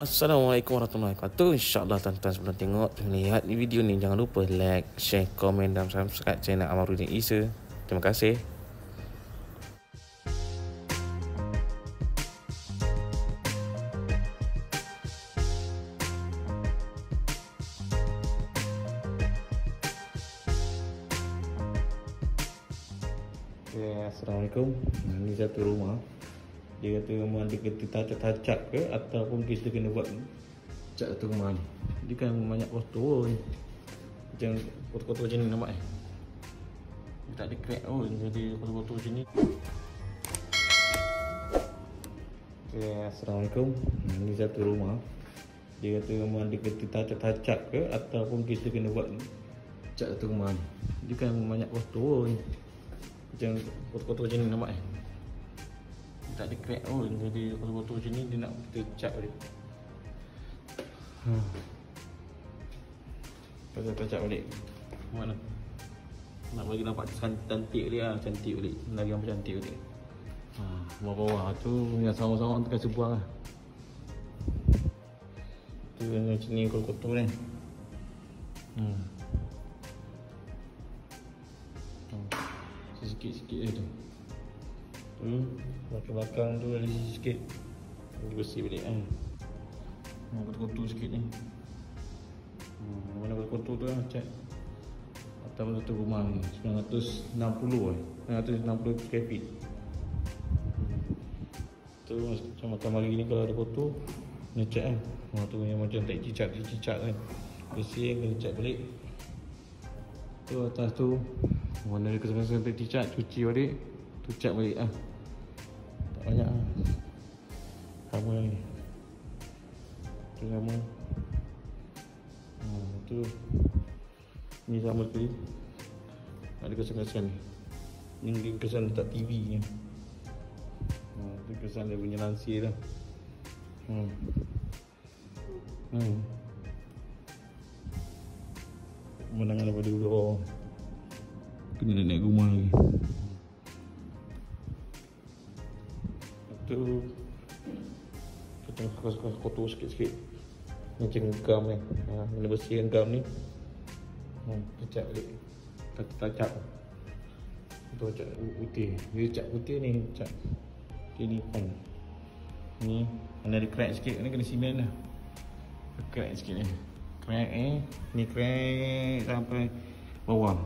Assalamualaikum warahmatullahi wabarakatuh. InsyaAllah tuan-tuan sebelum tengok lihat video ni, jangan lupa like, share, komen dan subscribe channel Amaruddin Isa. Terima kasih. Assalamualaikum. Ini satu rumah. Dia kata rumah dia kena tacak ke ataupun kita kena buat cat satu rumah ni. Dia kan banyak kotor ni. Macam kotor-kotor macam ni nampak Dia tak ada crack pun, jadi kotor-kotor macam ni. Assalamualaikum. Ini satu rumah. Dia kata rumah dia kena tacak ke ataupun kita kena buat cat satu rumah ni. Dia kan banyak kotor ni. Macam kotor-kotor macam ni nampak tak ada crack pun, jadi kotor-kotor macam ni dia nak kita cat balik. Kita cat balik. Mana? Nak bagi nampak cantik balik lah, cantik balik. Lagi nampak cantik balik. Bawah-bawah tu yang sama-sama tu kasi buang lah. Tu macam ni kotor-kotor ni. Sikit-sikit je tu. Belakang-belakang tu ada sikit. Dia bersih balik kotor-kotor sikit ni. Mana kotor-kotor tu lah cat. Atas satu rumah ni 960 960 square feet. Tu macam makan mari ni kalau ada kotor kena cat tu yang macam tak cicak kan. Bersih kena cat balik. Tu atas tu mana dia kesan-kesan tak cicak, cuci balik. Tu cat balik tak banyak sama lagi. Tu sama. Tu ni sama sekali. Ada kesan-kesan ni. Ni kesan letak TV ni. Tu kesan dia punya lansir dah. Pemandangan daripada luar. Kena naik rumah lagi. Tu kita suka kotor sikit-sikit macam gam ni. Kena bersihkan gam ni. Cat balik. Tacak. Tu cat putih. Dia cat putih ni cat ni pun. Ni mana ada crack sikit ni kena simen lah. Crack sikit ni. Crack ni crack sampai bawah.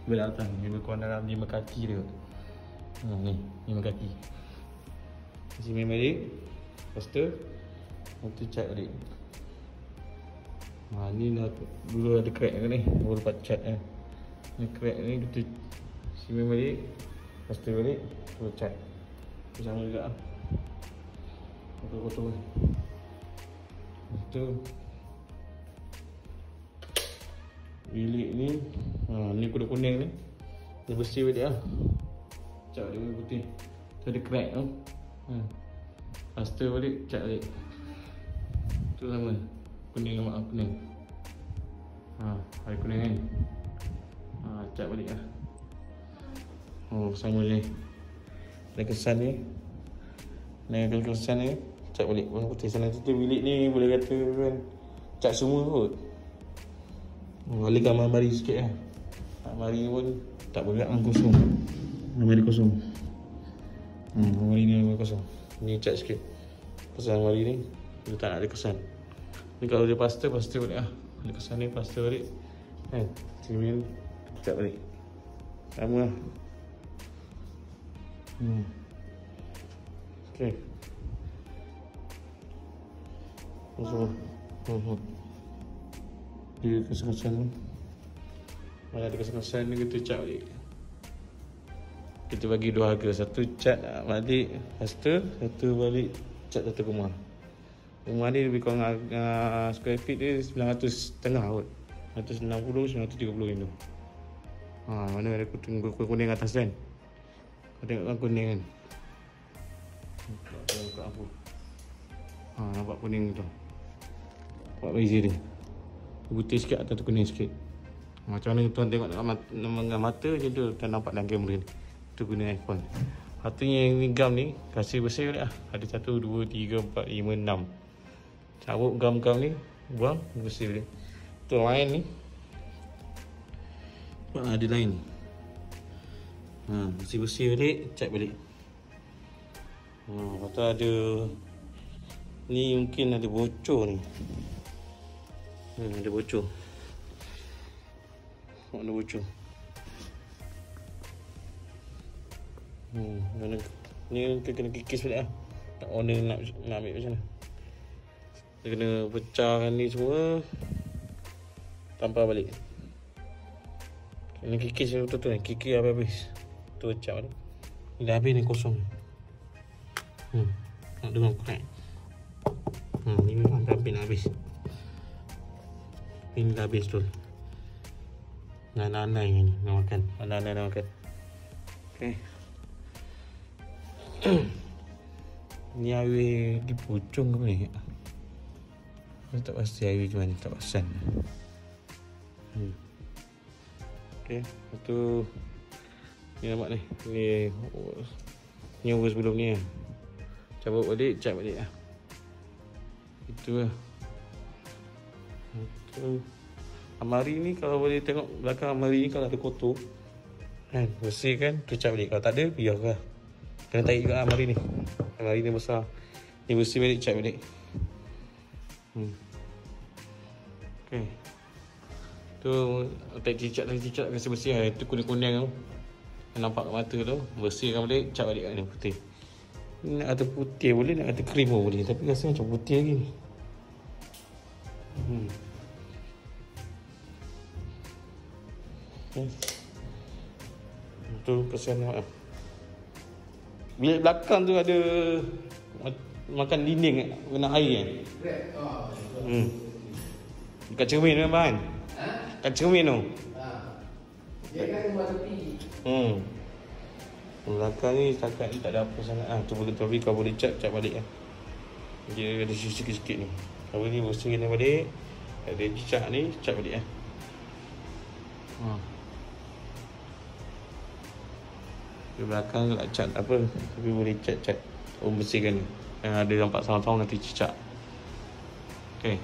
Belah atas ni lebih kurang dalam 5 kaki dia. Ni 5 kaki. Simen balik. Lepas tu nanti cat balik. Ni dah dulu ada crack ni. Baru dapat cat Ni crack ni kita simen balik. Lepas tu balik tu cat. Tu sama juga kotor-kotor. Lepas tu bilik ni ni kuda kuning ni dia bersih balik cat balik warna putih. Tu ada crack plaster balik, cat balik. Tu sama kuning sama kuning. Ada kuning kan. Cat balik lah. Sama je. Ada kesan ni. Ada kesan ni cat balik warna putih. Sana tu bilik ni boleh kata kan cat semua kot. Balikan almari sikit almari pun tak berat kosong. Almari kosong. Almari ni almari kosong. Ni cat sikit. Pasal almari ni dia tak nak ada kesan. Ni kalau dia plaster balik Ada kesan ni plaster balik. Simen cat balik. Sama lah. Okey. Dia kesan-kesan ni. Mana ada kesan-kesan ni kita cat balik. Kita bagi dua harga. Satu cat balik plaster, satu balik cat satu rumah. Rumah ni lebih kurang square feet dia 900 setengah kot. 160, 930 itu. Mana ada kuning atas kan. Tengok kuning kan. Buka apa. Nampak kuning tu. Nampak beza dia. Putih sikit atau tu kuning sikit. Macam mana tuan tengok dengan mata je tu tak nampak dalam kamera ni. Tu guna iPhone. Satunya yang ni gam ni kasih bersih balik Ada 1, 2, 3, 4, 5, 6. Cabut gam-gam ni, buang, bersih balik. Tu lain ni. Ada lain. Bersih-bersih balik, cat balik. Lepas tu ada ni mungkin ada bocor ni. Ada bocor. Ada bocor. Ni kena kikis balik lah. Tak owner nak ambil macam mana. Dia kena pecahkan ni semua, tampal balik. Kena kikis betul-betul ni. Kikis habis-habis. Tu pecah balik. Ni dah habis ni, kosong. Nak dengar crack. Ni memang dah habis, nak habis. Ini dah habis betul. Nanai ni nak makan. Nanai nak makan. Okay. Ni air di pucung ke ni? Saya tak pasti air macam mana, tak perasan. Okay, lepas tu ni nampak ni. Ni over sebelum ni lah. Cabut balik, cat balik lah. Itu lah. Amari ni kalau boleh tengok belakang amari ni, kalau ada kotor kan, bersihkan, tu cat balik. Kalau tak ada, biarlah. Kena tarik juga amari ni. Amari ni besar. Ni bersih balik, cat balik. Okay. Tu tak cicak kasi bersih lah. Itu kuning-kuning tu nampak kat mata tu. Bersihkan balik, cat balik kat ni putih. Nak kata putih boleh, nak kata krim pun boleh. Tapi rasa macam putih lagi ni. Tu kesian lah. Bilik belakang tu ada makan dinding kena air kan? Dekat cermin tu kan? Dekat cermin tu? Dia kan rumah tepi. Belakang ni setakat ni tak ada apa sangat. Tu boleh, tapi kau boleh cat balik lah. Dia ada sikit-sikit ni. Kau ni bersihkan balik. Ada cicak ni, cat balik lah. Di belakang tak cat apa, tapi boleh cat. Bersihkan ni. Yang ada nampak sama-sama nanti cicak. Okay.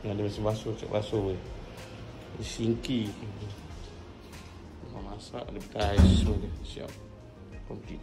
Ada mesin basuh, cat basuh boleh. Ada sinki. Masak, ada tais semua dia. Siap. Complete.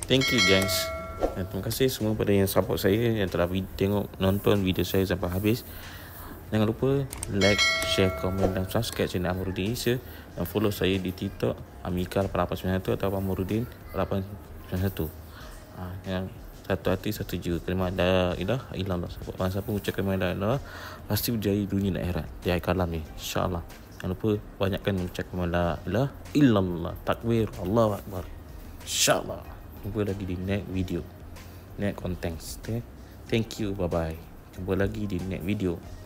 Thank you guys. Dan terima kasih semua pada yang support saya, yang telah nonton video saya sampai habis. Jangan lupa like, share, komen dan subscribe channel Amarudin Asia. Dan follow saya di TikTok Amika 8891 atau Amarudin 891. satu hati satu jiwa. Kalimah la ilaha illallah. Orang siapa mengucap kalimah la ilaha illallah pasti berjaya dunia dan akhirat di akhir kalam ni, insya-Allah. Jangan lupa banyakkan mengucap kalimah la ilaha illallah. Takbir, Allahu akbar. Insya-Allah. Jumpa lagi di next video, next content. Okay? Thank you, bye bye. Jumpa lagi di next video.